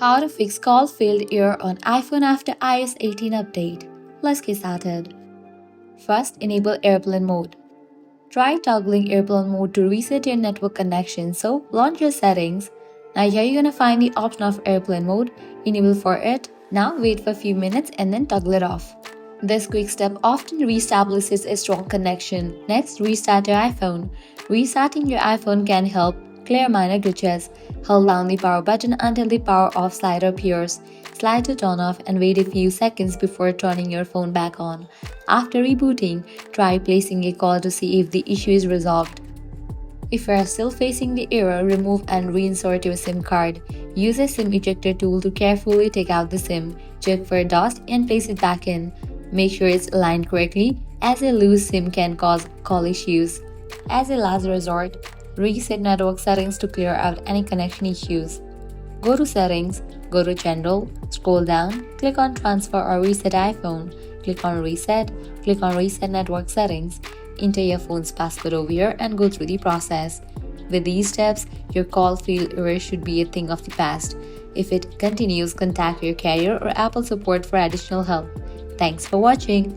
How to fix call failed error on iPhone after iOS 18 update. Let's get started. First, enable airplane mode. Try toggling airplane mode to reset your network connection. So, launch your settings. Now here you're gonna find the option of airplane mode. Enable for it. Now wait for a few minutes and then toggle it off. This quick step often reestablishes a strong connection. Next, restart your iPhone. Restarting your iPhone can help clear minor glitches. Hold down the power button until the power off slider appears. Slide to turn off and wait a few seconds before turning your phone back on. After rebooting, try placing a call to see if the issue is resolved. If you are still facing the error, remove and reinsert your SIM card. Use a SIM ejector tool to carefully take out the SIM. Check for dust and place it back in. Make sure it's aligned correctly, as a loose SIM can cause call issues. As a last resort, reset network settings to clear out any connection issues. Go to Settings, go to General, scroll down, click on Transfer or Reset iPhone, click on Reset Network Settings, enter your phone's password over here and go through the process. With these steps, your call failed error should be a thing of the past. If it continues, contact your carrier or Apple support for additional help. Thanks for watching.